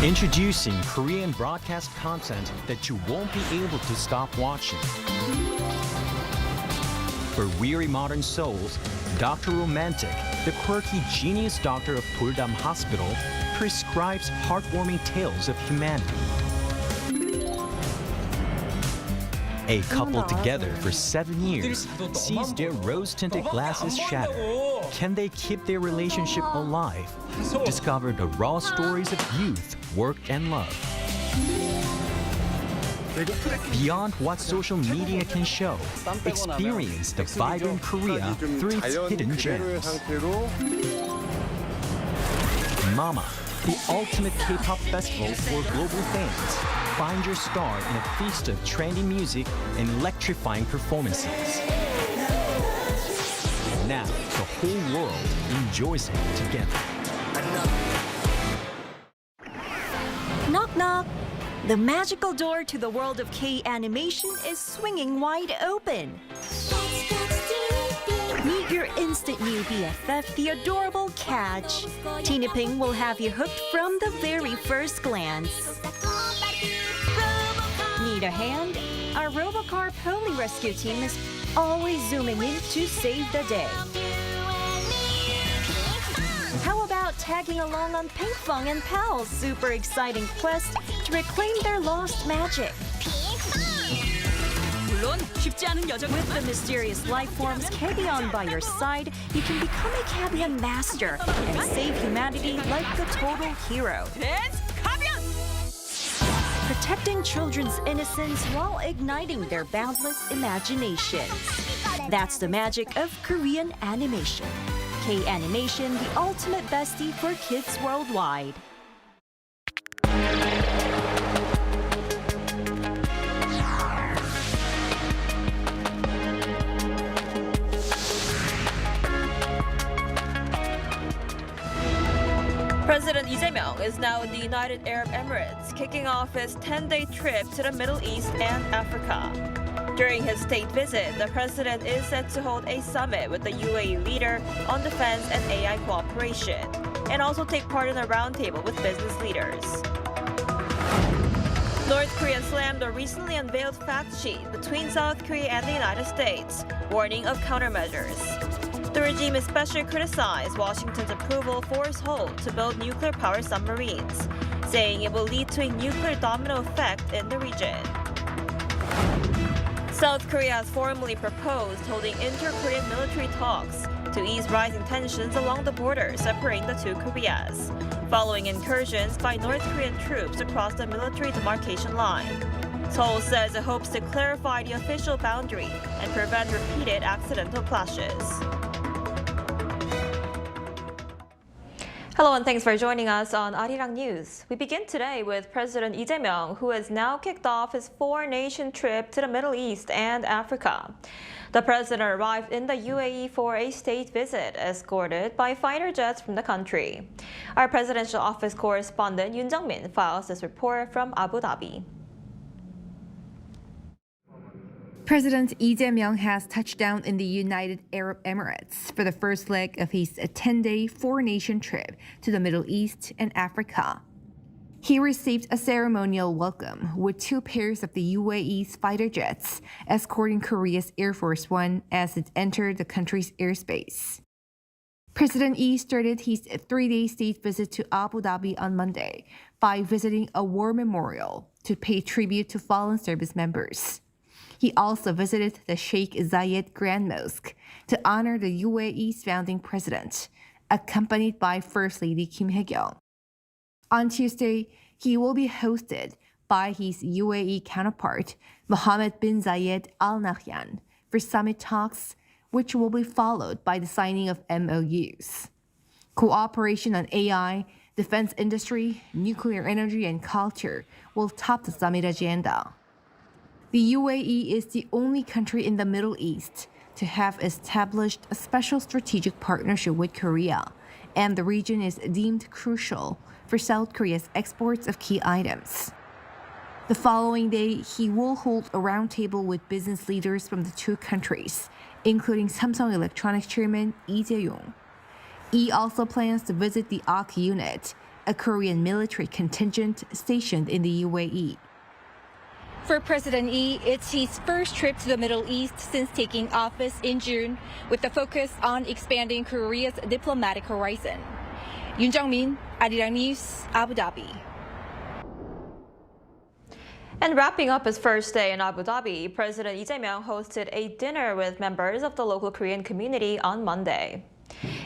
Introducing Korean broadcast content that you won't be able to stop watching. For weary modern souls, Dr. Romantic, the quirky genius doctor of Buldam Hospital, prescribes heartwarming tales of humanity. A couple together for 7 years sees their rose-tinted glasses shatter. Can they keep their relationship alive? Discover the raw stories of youth, work, and love. Beyond what social media can show, experience the vibrant Korea through its hidden gems. Mama, the ultimate K-pop festival for global fans. Find your star in a feast of trendy music and electrifying performances. Now, the whole world enjoys it together. Knock knock! The magical door to the world of K-animation is swinging wide open. Meet your instant new BFF, the adorable Catch. Tina Ping will have you hooked from the very first glance. Need a hand? Our Robocar Pony Rescue team is always zooming in to save the day. How about tagging along on Pinkfong and Pal's super exciting quest to reclaim their lost magic? With the mysterious life forms Kabion by your side, you can become a Kabion master and save humanity like the total hero. Protecting children's innocence while igniting their boundless imaginations. That's the magic of Korean animation. K-animation, the ultimate bestie for kids worldwide. President Lee Jae-myung is now in the United Arab Emirates, kicking off his 10-day trip to the Middle East and Africa. During his state visit, the president is set to hold a summit with the UAE leader on defense and AI cooperation, and also take part in a roundtable with business leaders. North Korea slammed a recently unveiled fact sheet between South Korea and the United States, warning of countermeasures. The regime especially criticized Washington's approval for Seoul to build nuclear-powered submarines, saying it will lead to a nuclear domino effect in the region. South Korea has formally proposed holding inter-Korean military talks to ease rising tensions along the border separating the two Koreas, following incursions by North Korean troops across the military demarcation line. Seoul says it hopes to clarify the official boundary and prevent repeated accidental clashes. Hello and thanks for joining us on Arirang News. We begin today with President Lee Jae-myung, who has now kicked off his four-nation trip to the Middle East and Africa. The president arrived in the UAE for a state visit, escorted by fighter jets from the country. Our presidential office correspondent Yoon Jung-min files this report from Abu Dhabi. President Lee Jae-myung has touched down in the United Arab Emirates for the first leg of his 10-day four-nation trip to the Middle East and Africa. He received a ceremonial welcome with two pairs of the UAE's fighter jets escorting Korea's Air Force One as it entered the country's airspace. President Lee started his three-day state visit to Abu Dhabi on Monday by visiting a war memorial to pay tribute to fallen service members. He also visited the Sheikh Zayed Grand Mosque to honor the UAE's founding president, accompanied by First Lady Kim Hae-kyung. On Tuesday, he will be hosted by his UAE counterpart, Mohammed bin Zayed Al Nahyan, for summit talks, which will be followed by the signing of MOUs. Cooperation on AI, defense industry, nuclear energy, and culture will top the summit agenda. The UAE is the only country in the Middle East to have established a special strategic partnership with Korea, and the region is deemed crucial for South Korea's exports of key items. The following day, he will hold a roundtable with business leaders from the two countries, including Samsung Electronics chairman Lee Jae-yong. Lee also plans to visit the ARC unit, a Korean military contingent stationed in the UAE. For President Lee, it's his first trip to the Middle East since taking office in June, with the focus on expanding Korea's diplomatic horizon. Yoon Jung-min, Arirang News, Abu Dhabi. And wrapping up his first day in Abu Dhabi, President Lee Jae-myung hosted a dinner with members of the local Korean community on Monday.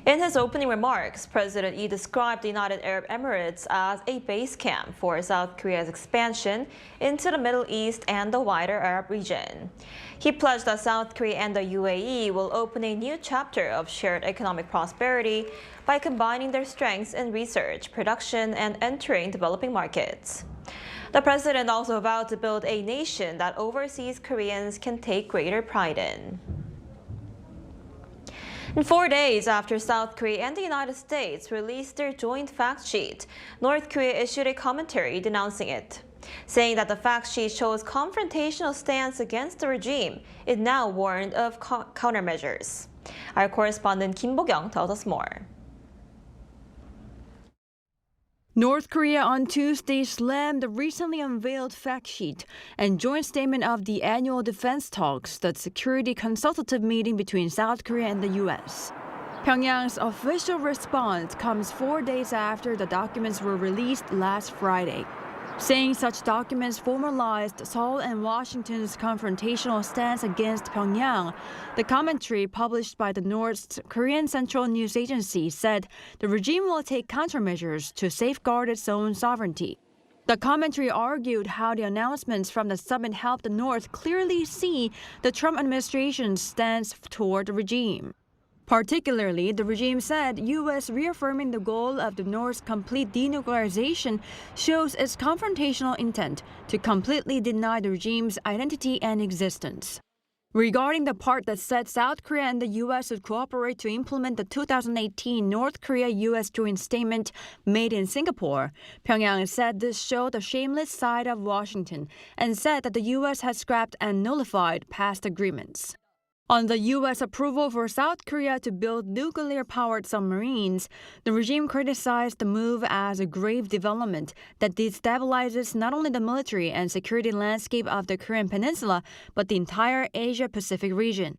In his opening remarks, President Lee described the United Arab Emirates as a base camp for South Korea's expansion into the Middle East and the wider Arab region. He pledged that South Korea and the UAE will open a new chapter of shared economic prosperity by combining their strengths in research, production, and entering developing markets. The president also vowed to build a nation that overseas Koreans can take greater pride in. And 4 days after South Korea and the United States released their joint fact sheet, North Korea issued a commentary denouncing it, saying that the fact sheet shows confrontational stance against the regime. It now warned of countermeasures. Our correspondent Kim Bo-kyung tells us more. North Korea on Tuesday slammed the recently unveiled fact sheet and joint statement of the annual defense talks, the security consultative meeting between South Korea and the U.S. Pyongyang's official response comes 4 days after the documents were released last Friday, saying such documents formalized Seoul and Washington's confrontational stance against Pyongyang. The commentary published by the North Korean Central News Agency said the regime will take countermeasures to safeguard its own sovereignty. The commentary argued how the announcements from the summit helped the North clearly see the Trump administration's stance toward the regime. Particularly, the regime said U.S. reaffirming the goal of the North's complete denuclearization shows its confrontational intent to completely deny the regime's identity and existence. Regarding the part that said South Korea and the U.S. would cooperate to implement the 2018 North Korea-U.S. joint statement made in Singapore, Pyongyang said this showed the shameless side of Washington and said that the U.S. had scrapped and nullified past agreements. On the U.S. approval for South Korea to build nuclear-powered submarines, the regime criticized the move as a grave development that destabilizes not only the military and security landscape of the Korean peninsula, but the entire Asia-Pacific region.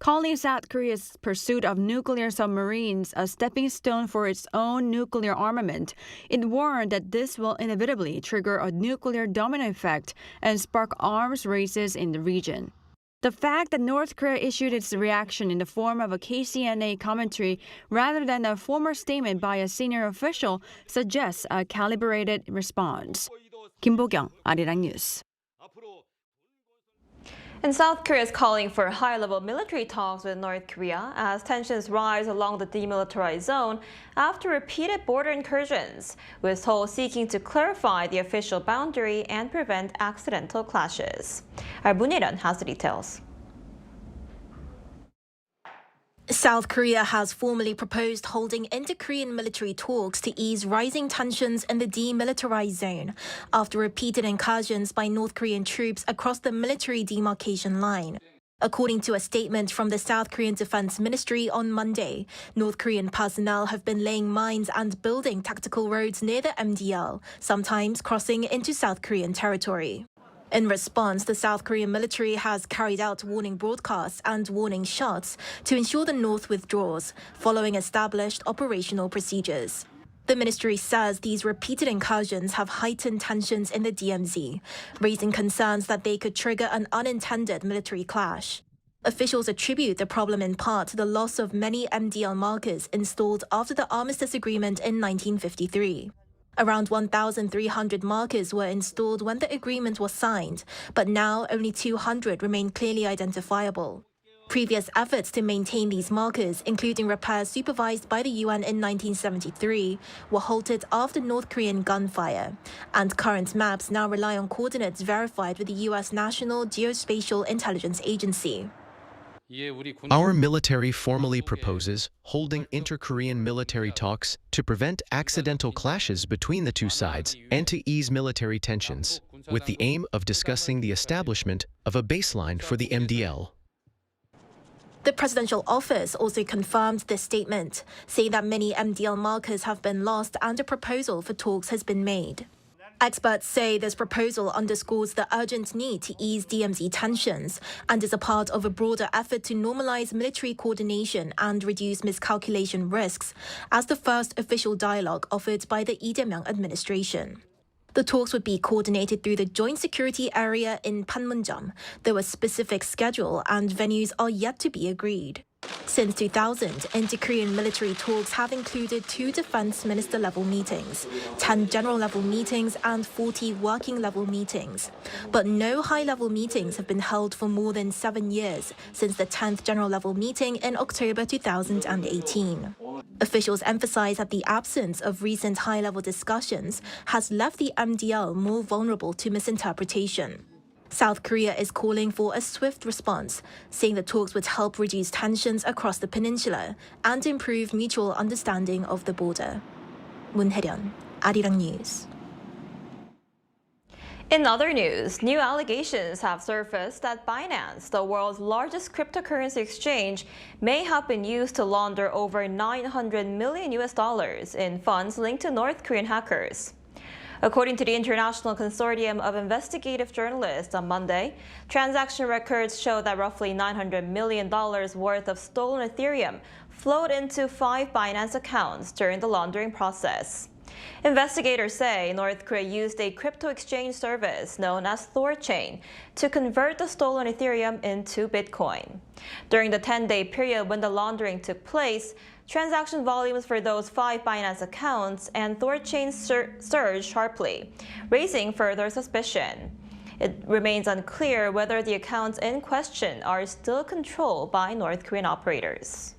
Calling South Korea's pursuit of nuclear submarines a stepping stone for its own nuclear armament, it warned that this will inevitably trigger a nuclear domino effect and spark arms races in the region. The fact that North Korea issued its reaction in the form of a KCNA commentary rather than a formal statement by a senior official suggests a calibrated response. Kim Bo-kyung, Arirang News. And South Korea is calling for high-level military talks with North Korea as tensions rise along the demilitarized zone after repeated border incursions, with Seoul seeking to clarify the official boundary and prevent accidental clashes. Our Moon Il-yeon has the details. South Korea has formally proposed holding inter-Korean military talks to ease rising tensions in the demilitarized zone after repeated incursions by North Korean troops across the military demarcation line. According to a statement from the South Korean Defense Ministry on Monday, North Korean personnel have been laying mines and building tactical roads near the MDL, sometimes crossing into South Korean territory. In response, the South Korean military has carried out warning broadcasts and warning shots to ensure the North withdraws, following established operational procedures. The ministry says these repeated incursions have heightened tensions in the DMZ, raising concerns that they could trigger an unintended military clash. Officials attribute the problem in part to the loss of many MDL markers installed after the Armistice Agreement in 1953. Around 1,300 markers were installed when the agreement was signed, but now only 200 remain clearly identifiable. Previous efforts to maintain these markers, including repairs supervised by the UN in 1973, were halted after North Korean gunfire, and current maps now rely on coordinates verified with the U.S. National Geospatial Intelligence Agency. Our military formally proposes holding inter-Korean military talks to prevent accidental clashes between the two sides and to ease military tensions, with the aim of discussing the establishment of a baseline for the MDL. The presidential office also confirmed this statement, saying that many MDL markers have been lost and a proposal for talks has been made. Experts say this proposal underscores the urgent need to ease DMZ tensions and is a part of a broader effort to normalize military coordination and reduce miscalculation risks, as the first official dialogue offered by the Lee Jae-myung administration. The talks would be coordinated through the Joint Security Area in Panmunjom, though a specific schedule and venues are yet to be agreed. Since 2000, inter-Korean military talks have included 2 defense minister-level meetings, 10 general-level meetings, and 40 working-level meetings. But no high-level meetings have been held for more than 7 years since the 10th general-level meeting in October 2018. Officials emphasize that the absence of recent high-level discussions has left the MDL more vulnerable to misinterpretation. South Korea is calling for a swift response, saying the talks would help reduce tensions across the peninsula and improve mutual understanding of the border. Moon Hae-ryun, Arirang News. In other news, new allegations have surfaced that Binance, the world's largest cryptocurrency exchange, may have been used to launder over $900 million in funds linked to North Korean hackers. According to the International Consortium of Investigative Journalists on Monday, transaction records show that roughly $900 million worth of stolen Ethereum flowed into 5 Binance accounts during the laundering process. Investigators say North Korea used a crypto exchange service known as ThorChain to convert the stolen Ethereum into Bitcoin. During the 10-day period when the laundering took place, transaction volumes for those 5 Binance accounts and ThorChain surged sharply, raising further suspicion. It remains unclear whether the accounts in question are still controlled by North Korean operators.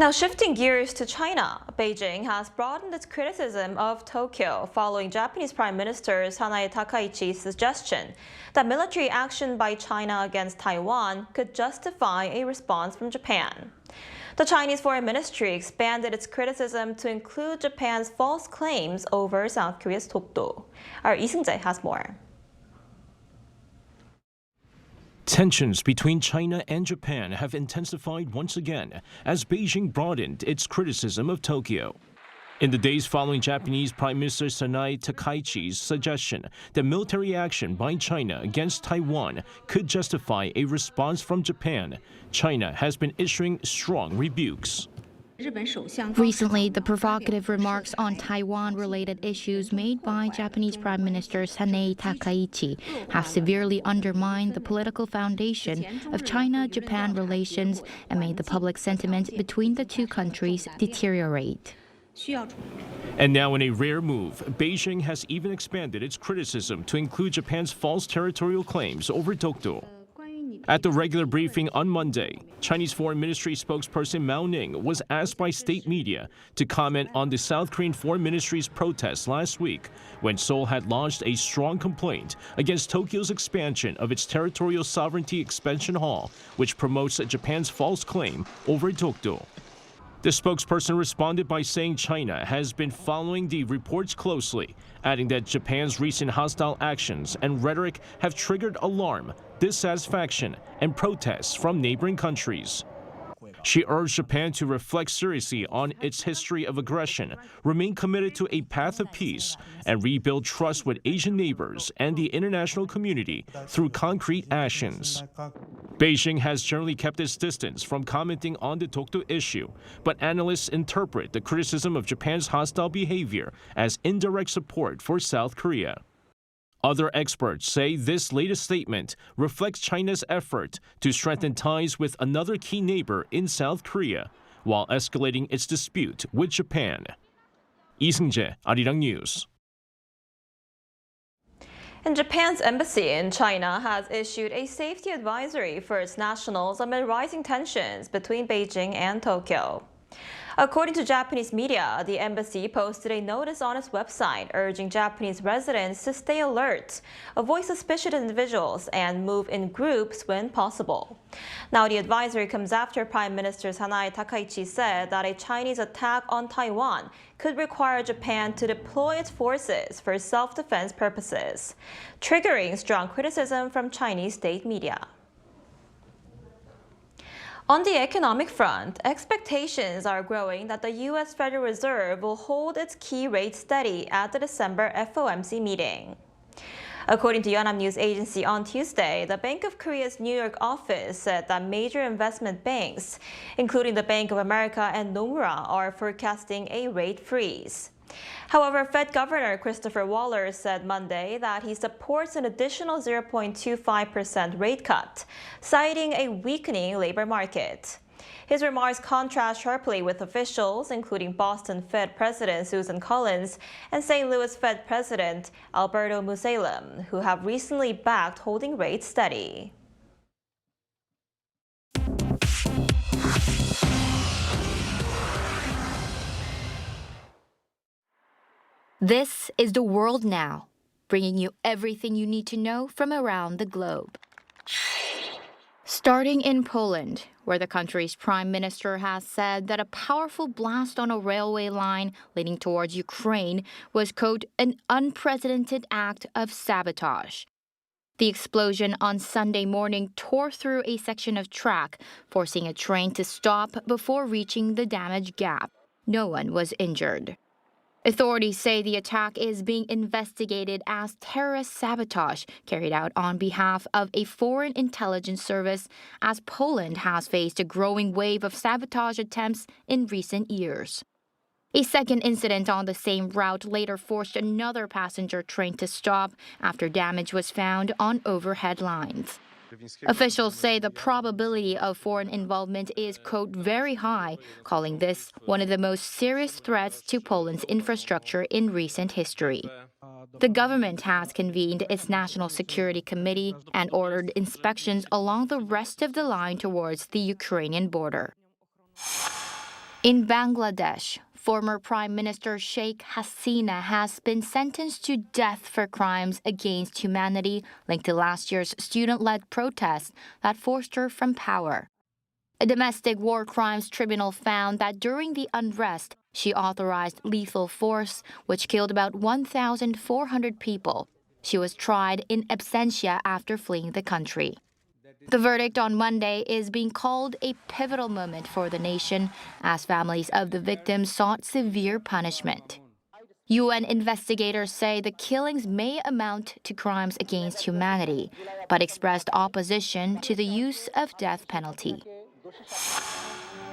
Now shifting gears to China, Beijing has broadened its criticism of Tokyo following Japanese Prime Minister Sanae Takaichi's suggestion that military action by China against Taiwan could justify a response from Japan. The Chinese Foreign Ministry expanded its criticism to include Japan's false claims over South Korea's Dokdo. Our Lee Seung-jae has more. Tensions between China and Japan have intensified once again as Beijing broadened its criticism of Tokyo. In the days following Japanese Prime Minister Sanae Takaichi's suggestion that military action by China against Taiwan could justify a response from Japan, China has been issuing strong rebukes. Recently, the provocative remarks on Taiwan-related issues made by Japanese Prime Minister Sanae Takaichi have severely undermined the political foundation of China-Japan relations and made the public sentiment between the two countries deteriorate. And now in a rare move, Beijing has even expanded its criticism to include Japan's false territorial claims over Dokdo. At the regular briefing on Monday, Chinese Foreign Ministry spokesperson Mao Ning was asked by state media to comment on the South Korean Foreign Ministry's protests last week when Seoul had launched a strong complaint against Tokyo's expansion of its territorial sovereignty expansion hall, which promotes Japan's false claim over Dokdo. The spokesperson responded by saying China has been following the reports closely, adding that Japan's recent hostile actions and rhetoric have triggered alarm, dissatisfaction, and protests from neighboring countries. She urged Japan to reflect seriously on its history of aggression, remain committed to a path of peace, and rebuild trust with Asian neighbors and the international community through concrete actions. Beijing has generally kept its distance from commenting on the Dokdo issue, but analysts interpret the criticism of Japan's hostile behavior as indirect support for South Korea. Other experts say this latest statement reflects China's effort to strengthen ties with another key neighbor in South Korea while escalating its dispute with Japan. Lee Seung-jae, Arirang News. And Japan's embassy in China has issued a safety advisory for its nationals amid rising tensions between Beijing and Tokyo. According to Japanese media, the embassy posted a notice on its website urging Japanese residents to stay alert, avoid suspicious individuals, and move in groups when possible. Now, the advisory comes after Prime Minister Sanae Takaichi said that a Chinese attack on Taiwan could require Japan to deploy its forces for self-defense purposes, triggering strong criticism from Chinese state media. On the economic front, expectations are growing that the U.S. Federal Reserve will hold its key rate steady at the December FOMC meeting. According to Yonhap News Agency on Tuesday, the Bank of Korea's New York office said that major investment banks, including the Bank of America and Nomura, are forecasting a rate freeze. However, Fed Governor Christopher Waller said Monday that he supports an additional 0.25% rate cut, citing a weakening labor market. His remarks contrast sharply with officials, including Boston Fed President Susan Collins and St. Louis Fed President Alberto Musalem, who have recently backed holding rates steady. This is The World Now, bringing you everything you need to know from around the globe. Starting in Poland, where the country's prime minister has said that a powerful blast on a railway line leading towards Ukraine was, quote, an unprecedented act of sabotage. The explosion on Sunday morning tore through a section of track, forcing a train to stop before reaching the damaged gap. No one was injured. Authorities say the attack is being investigated as terrorist sabotage carried out on behalf of a foreign intelligence service, as Poland has faced a growing wave of sabotage attempts in recent years. A second incident on the same route later forced another passenger train to stop after damage was found on overhead lines. Officials say the probability of foreign involvement is, quote, very high, calling this one of the most serious threats to Poland's infrastructure in recent history. The government has convened its National Security Committee and ordered inspections along the rest of the line towards the Ukrainian border. In Bangladesh, former Prime Minister Sheikh Hasina has been sentenced to death for crimes against humanity linked to last year's student-led protests that forced her from power. A domestic war crimes tribunal found that during the unrest, she authorized lethal force, which killed about 1,400 people. She was tried in absentia after fleeing the country. The verdict on Monday is being called a pivotal moment for the nation, as families of the victims sought severe punishment. UN investigators say the killings may amount to crimes against humanity, but expressed opposition to the use of death penalty.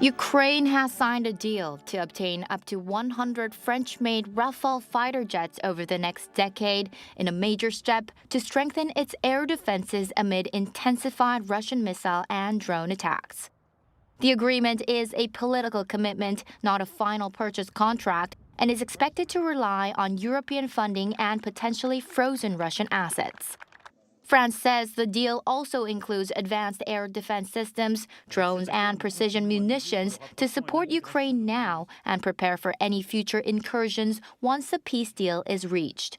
Ukraine has signed a deal to obtain up to 100 French-made Rafale fighter jets over the next decade in a major step to strengthen its air defenses amid intensified Russian missile and drone attacks. The agreement is a political commitment, not a final purchase contract, and is expected to rely on European funding and potentially frozen Russian assets. France says the deal also includes advanced air defense systems, drones, and precision munitions to support Ukraine now and prepare for any future incursions once a peace deal is reached.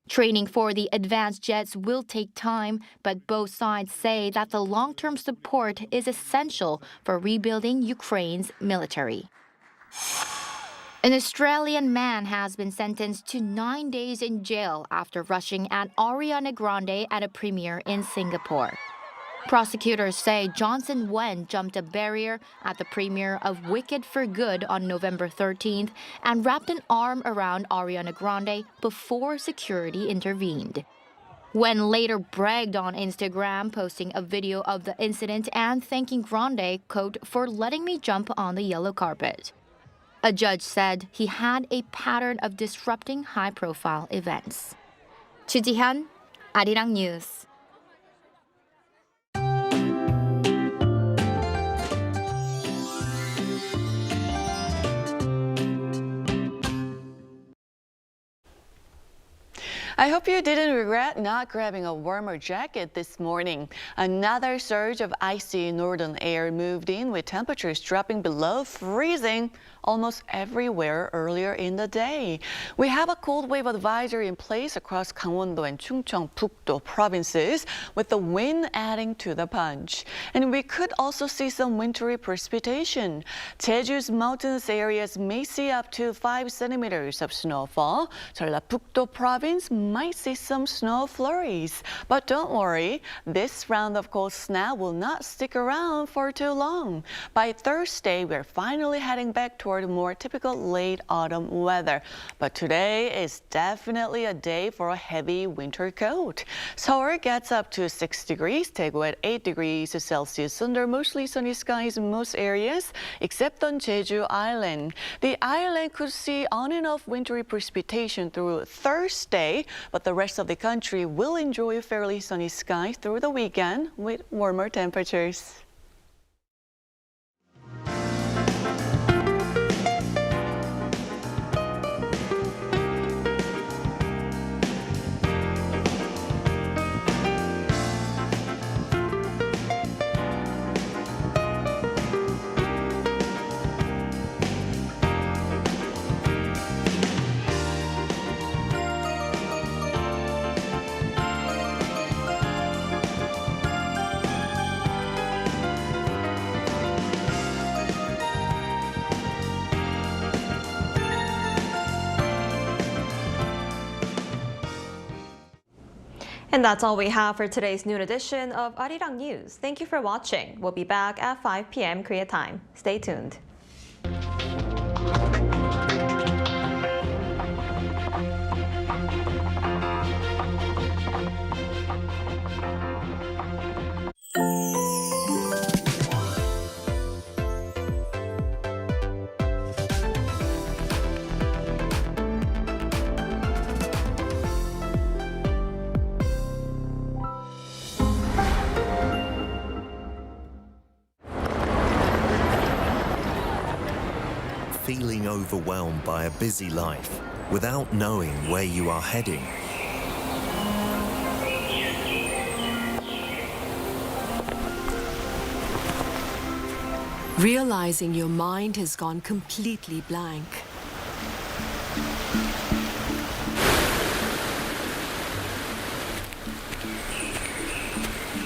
Training for the advanced jets will take time, but both sides say that the long-term support is essential for rebuilding Ukraine's military. An Australian man has been sentenced to 9 days in jail after rushing at Ariana Grande at a premiere in Singapore. Prosecutors say Johnson Wen jumped a barrier at the premiere of Wicked for Good on November 13th and wrapped an arm around Ariana Grande before security intervened. Wen later bragged on Instagram, posting a video of the incident and thanking Grande, quote, for letting me jump on the yellow carpet. A judge said he had a pattern of disrupting high-profile events. Chu Ji-hyun, Arirang News. I hope you didn't regret not grabbing a warmer jacket this morning. Another surge of icy northern air moved in with temperatures dropping below freezing almost everywhere earlier in the day. We have a cold wave advisory in place across Gangwon-do and Chungcheong-pukto provinces, with the wind adding to the punch. And we could also see some wintry precipitation. Jeju's mountainous areas may see up to 5 centimeters of snowfall. Jeolla-pukto province might see some snow flurries. But don't worry, this round of cold snap will not stick around for too long. By Thursday, we're finally heading back toward more typical late autumn weather. But today is definitely a day for a heavy winter coat. Seoul gets up to 6 degrees, Daegu at 8 degrees Celsius under mostly sunny skies in most areas, except on Jeju Island. The island could see on and off wintry precipitation through Thursday, but the rest of the country will enjoy fairly sunny skies through the weekend with warmer temperatures. And that's all we have for today's noon edition of Arirang News. Thank you for watching. We'll be back at 5 p.m. Korea time. Stay tuned. Feeling overwhelmed by a busy life without knowing where you are heading. Realizing your mind has gone completely blank.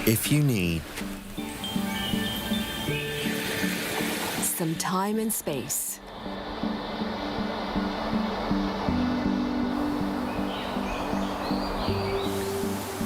If you need some time and space,